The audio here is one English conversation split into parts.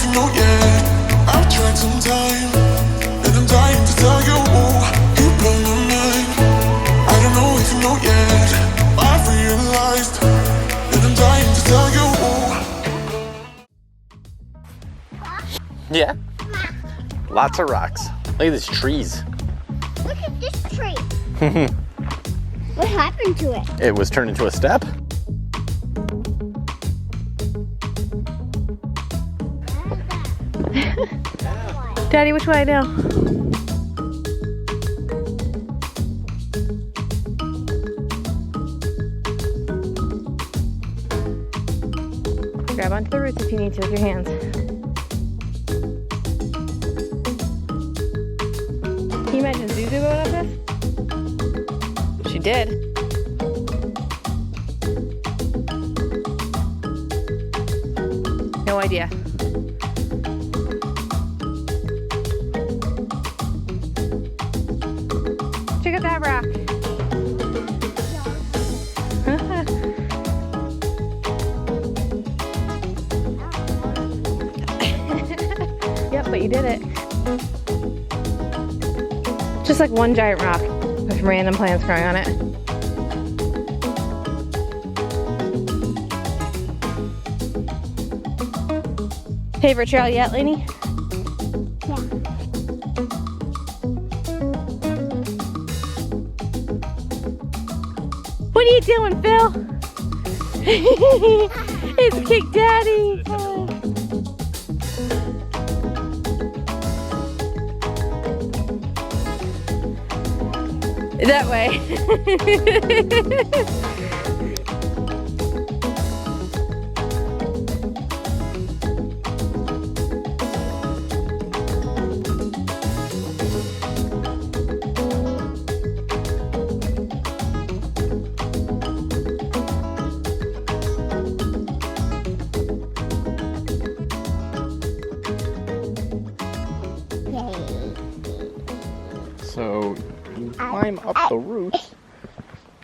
you know yet. I've tried some time, and I'm dying to tell you. You blow my mind. I don't know if you know yet. I've realized, and I'm dying to tell you. Yeah. Lots of rocks. Look at these trees. Look at this tree. What happened to it? It was turned into a step. Daddy, which way now? Grab onto the roots if you need to with your hands. Can you imagine Zuzu going up this? She did. No idea. Check out that rock. Yep, but you did it. Just like one giant rock with random plants growing on it. Favorite trail yet, Lainey? Yeah. What are you doing, Phil? It's Kick Daddy. That way. So you climb up the roots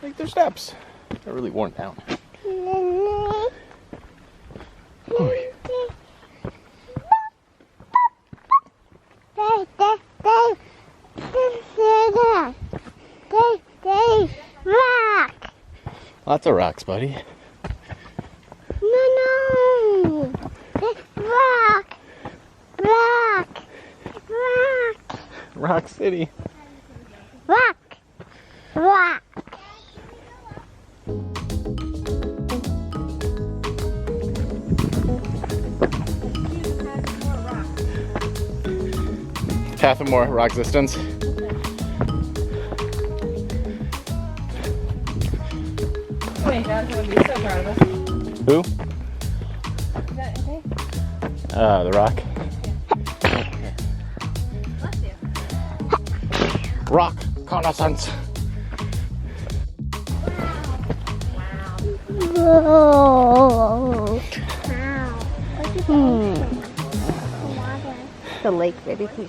like they're steps. They're really worn down. Oy. Rock. Lots of rocks, buddy. No. Rock. Rock. Rock. Rock City. Rock. Rock. Path of more rock existence. Wait, Dad's gonna be so proud of us. Who? Is that okay? The rock. Rock connaissance. Whoa. The lake, baby, please.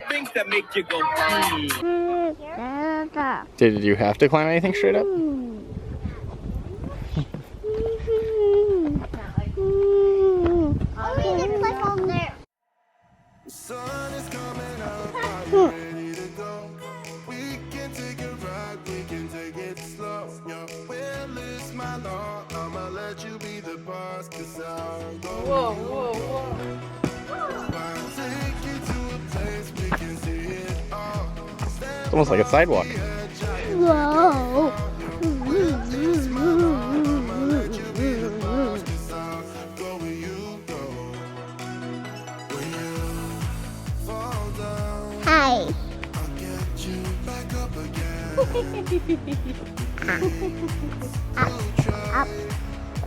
Things that make you go, Did you have to climb anything straight up? Sun is coming up, are you ready to go? We can take it right, we can take it slow. Your will is my law, I'ma let you be the boss, 'cause I'll go. Whoa. I'll take you to a place we can see it all. It's almost like a sidewalk. Whoa. Hi.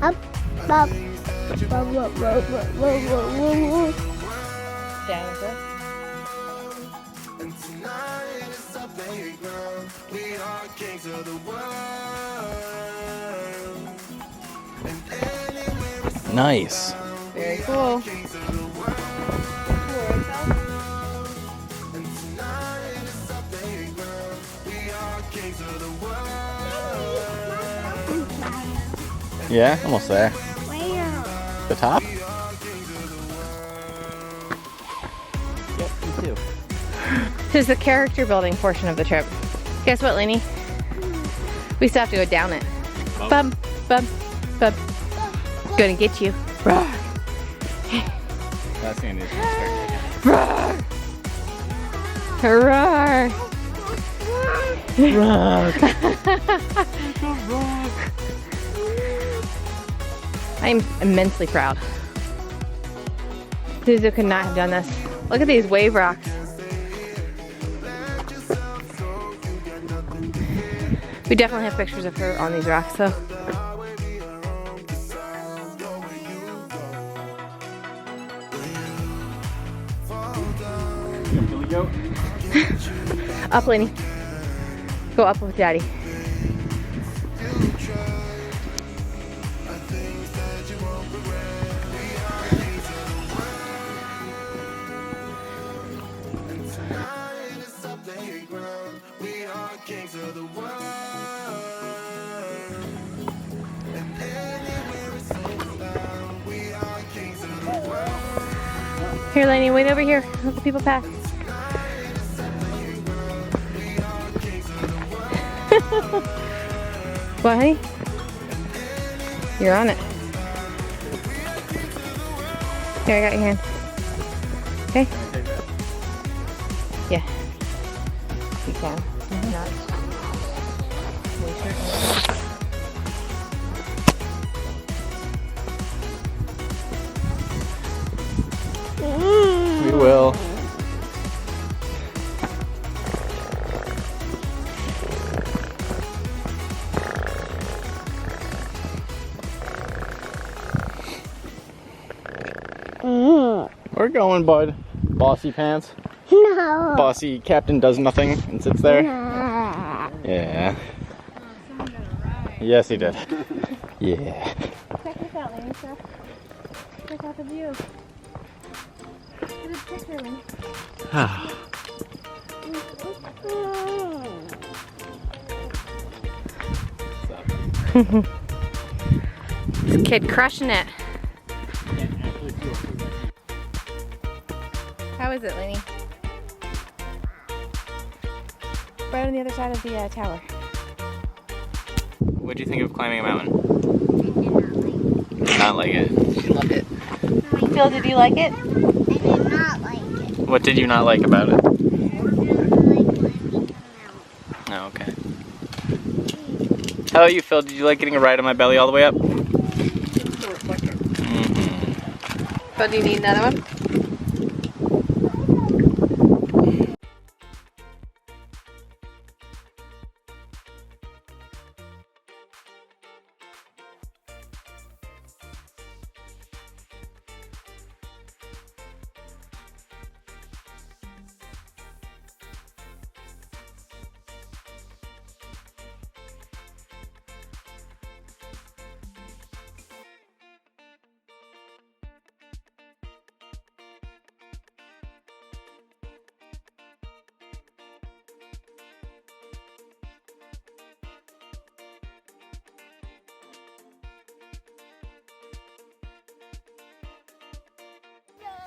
Up. Whoa. Down, okay? And tonight is a playground. We are kings of the world. And anywhere it's Nice. Very cool. kings of the world. And tonight is a playground. We are kings of the world. Yeah, almost there. Where? The top? Yep, me too. This is the character building portion of the trip. Guess what, Lainey? We still have to go down it. Bump, bump, bump. Gonna get you. Roar. Last thing I need to start Roar. Roar. I'm immensely proud. Suzu could not have done this. Look at these wave rocks. We definitely have pictures of her on these rocks, though. Here we go. Up, Lainey. Go up with Daddy. We are kings of the world. Here, Lainey, wait over here. Let the people pass. What, honey? You're on it. Here, I got your hand. Okay? Yeah. You can. Not. We will. We're going, bud. Bossy pants. No. Bossy captain does nothing and sits there. Yeah. Yes, he did. Yeah. Check this out, Lainey. Check out the view. Look at this picture, Lainey. This kid crushing it. How is it, Lainey? Right on the other side of the tower. What do you think of climbing a mountain? Did not like it. She loved it. Phil, did you like it? I did not like it. What did you not like about it? I did not like climbing the mountain. Oh, okay. How about you, Phil? Did you like getting a ride on my belly all the way up? Phil, do you need another one?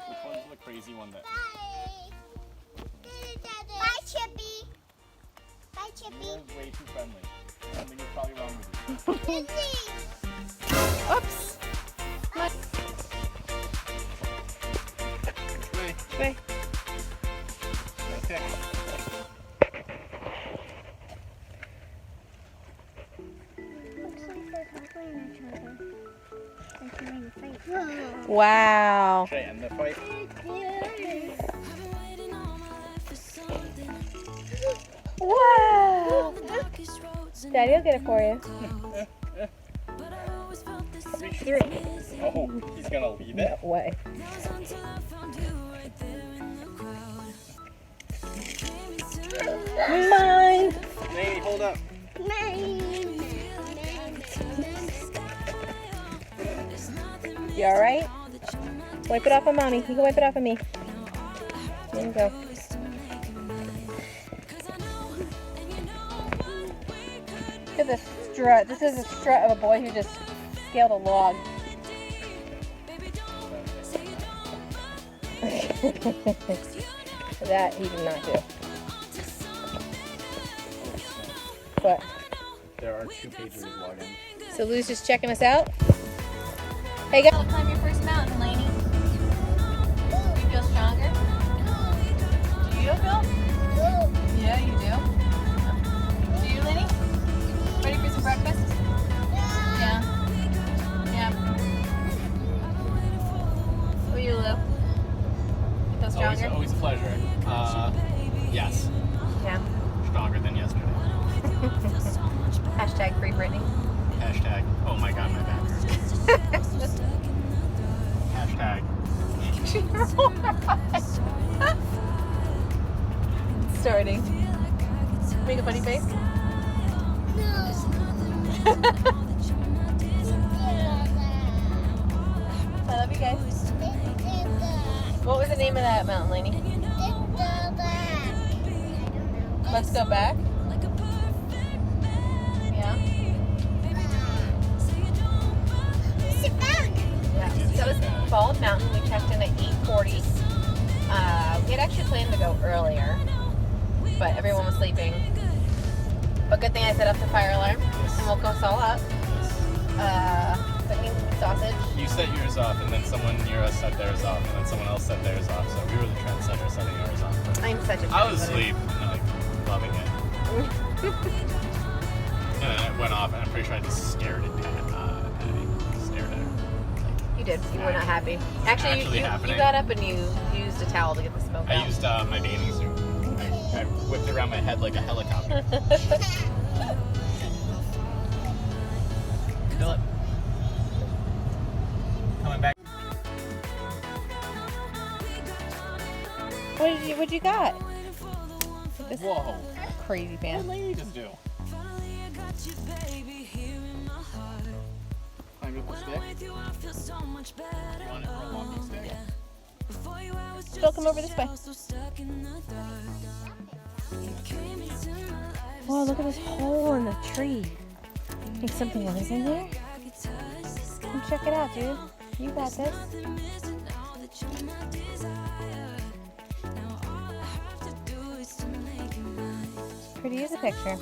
Which one's the crazy one that... Bye, Chippy. Bye, Chippy. You're way too friendly. Something is probably wrong with you. Oops. Wait. Okay. Looks like they're talking to each other. They're trying to fight. Wow. Should I end the fight? Wow. Daddy will get it for you. Reach through. Oh, he's gonna leave it? No way. Mine. Hey, hold up. You alright? Wipe it off of mommy. You can wipe it off of me. There you go. Look at this. strut. This is a strut of a boy who just scaled a log. That he did not do. What? There are 2 pages of login. So Lou's just checking us out. Hey guys, climb your first mountain, Lainey. You feel stronger? Do you feel? Yeah, you do. Do you, Lainey? Ready for some breakfast? Yeah. Yeah. What are you, Lou? You feel stronger? Always a pleasure. Yes. Yeah. Stronger than yesterday. Hashtag free Britney. Hashtag, oh my god, my back hurts. Hashtag. Starting. Make a funny face. I love you guys. What was the name of that mountain, Lainey? Let's go back. Yeah. Yeah. So it was Bald Mountain. We checked in at 8:40. We had actually planned to go earlier, but everyone was sleeping. But good thing I set up the fire alarm and woke us all up. Cooking sausage. You set yours off, and then someone near us set theirs off, and then someone else set theirs off. So we were the trendsetter setting ours off. But I'm such a I was asleep, and like loving it. And then it went off, and I'm pretty sure I just stared at Patty. Stared at her. You did. You were not happy. Actually, you happening. got up and you used a towel to get the smoke I out. used my bathing suit. I whipped it around my head like a helicopter. Philip. Coming back. What you got? This Whoa. crazy What pants. did Lainey just do? Climb up the stick? You want it for a walking stick? Still come over this way. Whoa, look at this hole in the tree. Think something lives in there? Come check it out, dude. You got this. Pretty as a picture.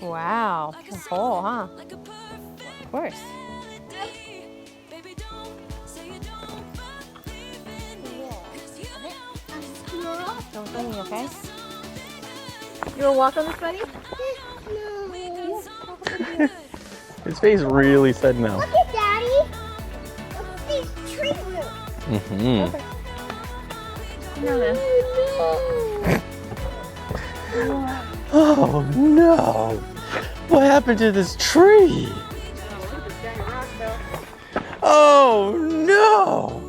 Wow, a hole, huh? Of course. Don't tell me, okay? You wanna walk on this, buddy? His face really said no. Look at Daddy. Look at these tree roots. Mm-hmm. No, then. Oh no! What happened to this tree? Oh no!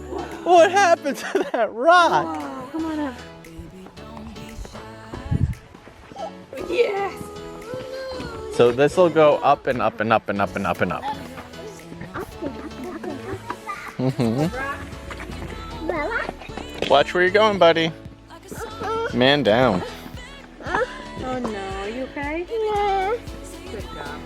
What happened to that rock? Oh, come on up. Yes. So this will go up and up and up and up and up and up. Mm-hmm. Watch where you're going, buddy. Man down. Oh no, are you okay? No. Good job.